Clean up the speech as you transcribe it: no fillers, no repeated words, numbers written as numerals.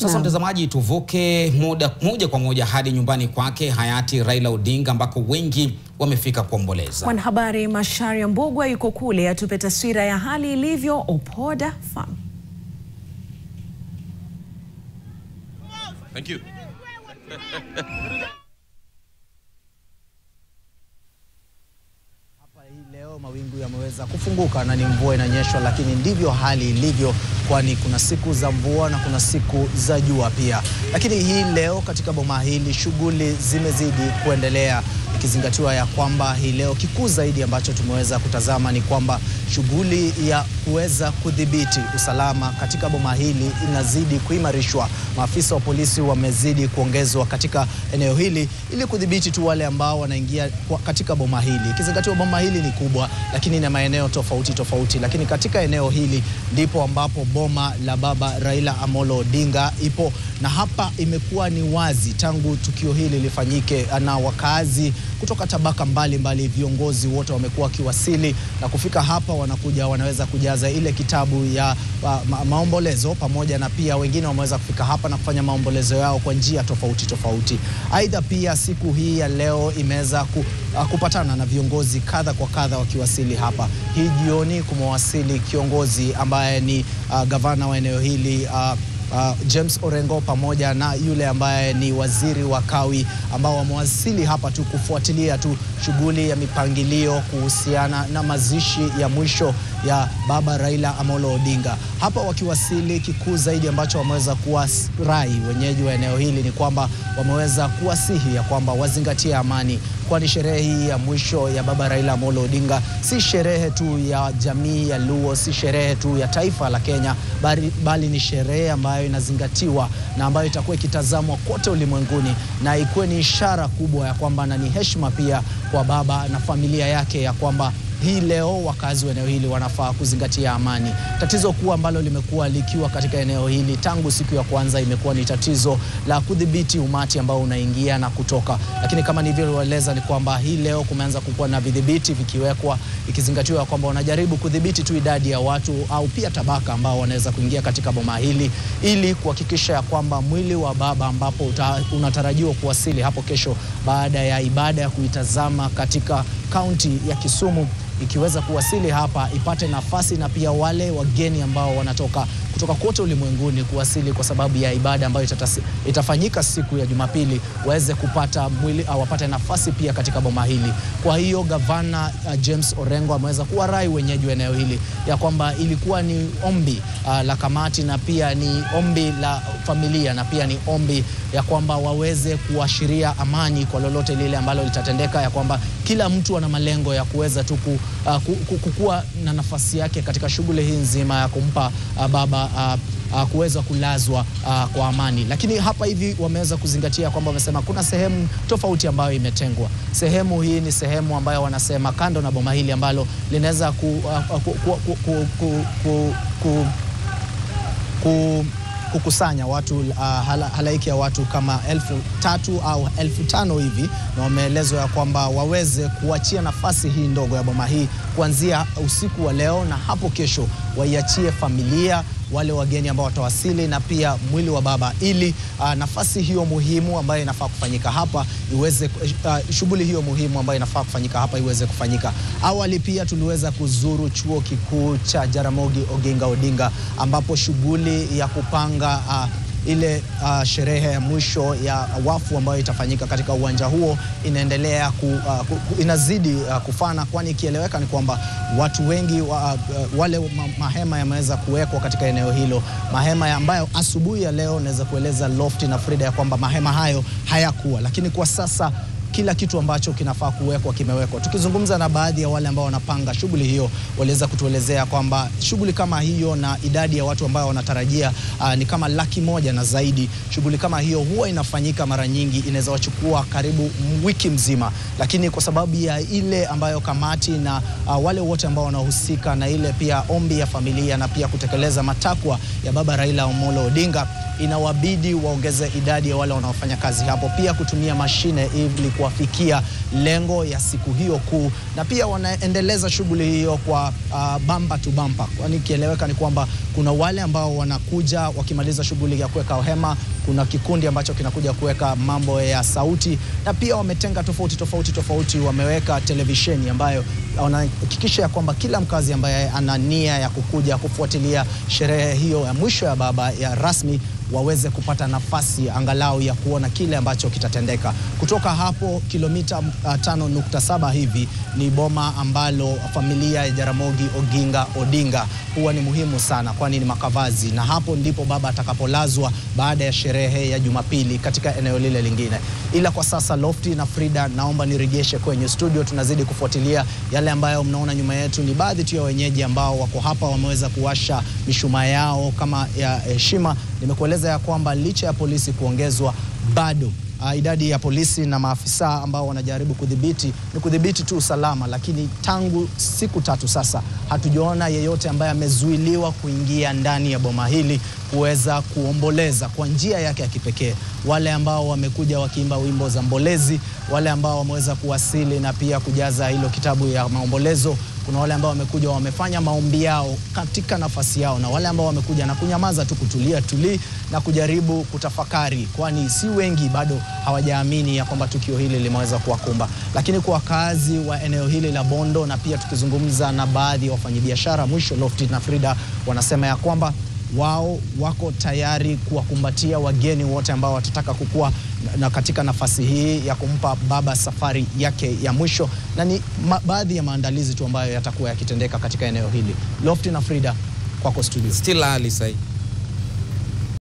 Sasa mtazamaji, tuvuke moja kwa moja hadi nyumbani kwake hayati Raila Odinga ambako wengi wamefika kuomboleza. Mwanahabari Macharia Mbugua yuko kule atupe taswira ya hali ilivyo Opoda Farm. Thank you. Leo mawingu yameweza kufunguka na ni mvua inanyesha, lakini ndivyo hali ilivyo, kwani kuna siku za mvua na kuna siku za jua pia. Lakini hii leo katika boma hili shughuli zimezidi kuendelea, ikizingatiwa ya kwamba hii leo kikuu zaidi ambacho tumeweza kutazama ni kwamba shughuli ya kuweza kudhibiti usalama katika boma hili inazidi kuimarishwa. Maafisa wa polisi wamezidi kuongezwa katika eneo hili ili kudhibiti tu wale ambao wanaingia katika boma hili. Ikizingatiwa boma hili ni kubwa, lakini ina maeneo tofauti, lakini katika eneo hili ndipo ambapo boma la baba Raila Amolo Odinga ipo, na hapa imekuwa ni wazi tangu tukio hili lifanyike, na wakazi kutoka tabaka mbalimbali, viongozi wote wamekuwa kiwasili na kufika hapa, wanakuja wanaweza kujaza ile kitabu ya maombolezo, pamoja na pia wengine wameweza kufika hapa na kufanya maombolezo yao kwa njia tofauti. Aidha pia siku hii ya leo imeweza kupatana na viongozi kadha kwa kadha wakiwasili hapa. Hii jioni kumewasili kiongozi ambaye ni gavana wa eneo hili James Orengo, pamoja na yule ambaye ni waziri wa kawi, ambao wamewasili hapa tu kufuatilia tu shughuli ya mipangilio kuhusiana na mazishi ya mwisho ya baba Raila Amolo Odinga. Hapa wakiwasili, kikuu zaidi ambacho wameweza kuwarai wenyeji wa eneo hili ni kwamba wameweza kuwasihi ya kwamba wazingatie amani, kwani sherehe hii ya mwisho ya baba Raila Amolo Odinga si sherehe tu ya jamii ya Luo, si sherehe tu ya taifa la Kenya, bali ni sherehe ambayo inazingatiwa na ambayo itakuwa ikitazamwa kote ulimwenguni, na ikuwe ni ishara kubwa ya kwamba na ni heshima pia kwa baba na familia yake ya kwamba hii leo wakazi wa eneo hili wanafaa kuzingatia amani. Tatizo kuu ambalo limekuwa likiwa katika eneo hili tangu siku ya kwanza imekuwa ni tatizo la kudhibiti umati ambao unaingia na kutoka. Lakini kama nilivyoeleza ni kwamba hii leo kumeanza kukuwa na vidhibiti vikiwekwa, ikizingatiwa kwamba wanajaribu kudhibiti tu idadi ya watu au pia tabaka ambao wanaweza kuingia katika boma hili, ili kuhakikisha ya kwamba mwili wa baba ambapo unatarajiwa kuwasili hapo kesho baada ya ibada ya kuitazama katika kaunti ya Kisumu, ikiweza kuwasili hapa ipate nafasi, na pia wale wageni ambao wanatoka kutoka kote ulimwenguni kuwasili kwa sababu ya ibada ambayo itafanyika siku ya Jumapili, waweze kupata mwili au wapate nafasi pia katika boma hili. Kwa hiyo gavana James Orengo ameweza kuwarai wenyeji wa eneo hili ya kwamba ilikuwa ni ombi la kamati na pia ni ombi la familia na pia ni ombi ya kwamba waweze kuashiria amani kwa lolote lile ambalo litatendeka, ya kwamba kila mtu ana malengo ya kuweza tu kukua na nafasi yake katika shughuli hii nzima ya kumpa baba kuweza kulazwa kwa amani. Lakini hapa hivi wameweza kuzingatia kwamba wamesema kuna sehemu tofauti ambayo imetengwa. Sehemu hii ni sehemu ambayo wanasema kando na boma hili ambalo linaweza kukusanya watu halaiki ya watu kama 3,000 au 5,000 hivi, na wameelezwa ya kwamba waweze kuachia nafasi hii ndogo ya boma hii kuanzia usiku wa leo, na hapo kesho waiachie familia, wale wageni ambao watawasili, na pia mwili wa baba, ili nafasi hiyo muhimu ambayo inafaa kufanyika hapa iweze shughuli hiyo muhimu ambayo inafaa kufanyika hapa iweze kufanyika. Awali pia tuliweza kuzuru chuo kikuu cha Jaramogi Oginga Odinga, ambapo shughuli ya kupanga ile sherehe ya mwisho ya wafu ambayo itafanyika katika uwanja huo inaendelea inazidi kufana, kwani ikieleweka ni kwamba watu wengi wale mahema yameweza kuwekwa katika eneo hilo, mahema ambayo asubuhi ya leo naweza kueleza Lofty na Frida ya kwamba mahema hayo hayakuwa, lakini kwa sasa kila kitu ambacho kinafaa kuwekwa kimewekwa. Tukizungumza na baadhi ya wale ambao wanapanga shughuli hiyo, waliweza kutuelezea kwamba shughuli kama hiyo na idadi ya watu ambao wanatarajia ni kama 100,000 na zaidi. Shughuli kama hiyo huwa inafanyika mara nyingi, inaweza wachukua karibu wiki mzima, lakini kwa sababu ya ile ambayo kamati na wale wote ambao wanahusika na ile pia ombi ya familia na pia kutekeleza matakwa ya baba Raila Amolo Odinga, inawabidi waongeze idadi ya wale wanaofanya kazi hapo, pia kutumia mashine ili kuafikia lengo ya siku hiyo kuu, na pia wanaendeleza shughuli hiyo kwa bamba to bamba, kwani kieleweka ni kwamba kuna wale ambao wanakuja wakimaliza shughuli ya kuweka hema, kuna kikundi ambacho kinakuja kuweka mambo ya sauti, na pia wametenga tofauti, wameweka televisheni ambayo wanahakikisha ya kwamba kila mkazi ambaye ana nia ya kukuja kufuatilia sherehe hiyo ya mwisho ya baba ya rasmi waweze kupata nafasi angalau ya kuona kile ambacho kitatendeka. Kutoka hapo kilomita 5.7 hivi ni boma ambalo familia ya Jaramogi Oginga Odinga huwa ni muhimu sana, kwani ni makavazi, na hapo ndipo baba atakapolazwa baada ya sherehe ya Jumapili katika eneo lile lingine. Ila kwa sasa Lofty na Frida, naomba nirejeshe kwenye studio, tunazidi kufuatilia yale ambayo mnaona nyuma yetu. Ni baadhi tu ya wenyeji ambao wako hapa wameweza kuwasha mishumaa yao kama ya heshima. Nimekueleza ya kwamba licha ya polisi kuongezwa, bado idadi ya polisi na maafisa ambao wanajaribu kudhibiti tu usalama, lakini tangu siku 3 sasa hatujaona yeyote ambaye amezuiliwa kuingia ndani ya boma hili kuweza kuomboleza kwa njia yake ya kipekee. Wale ambao wamekuja wakiimba wimbo za mbolezi, wale ambao wameweza kuwasili na pia kujaza hilo kitabu ya maombolezo, kuna wale ambao wamekuja wamefanya maombi yao katika nafasi yao, na wale ambao wamekuja na kunyamaza tu, kutulia na kujaribu kutafakari, kwani si wengi bado hawajaamini ya kwamba tukio hili limeweza kuwakumba. Lakini kwa wakazi wa eneo hili la Bondo, na pia tukizungumza na baadhi ya wafanyabiashara, mwisho Lofty na Frida wanasema ya kwamba wao wako tayari kuwakumbatia wageni wote ambao watataka kukua na katika nafasi hii ya kumpa baba safari yake ya mwisho, na ni baadhi ya maandalizi tu ambayo yatakuwa yakitendeka katika eneo hili. Lofty na Frida, kwako studio. Still early, say.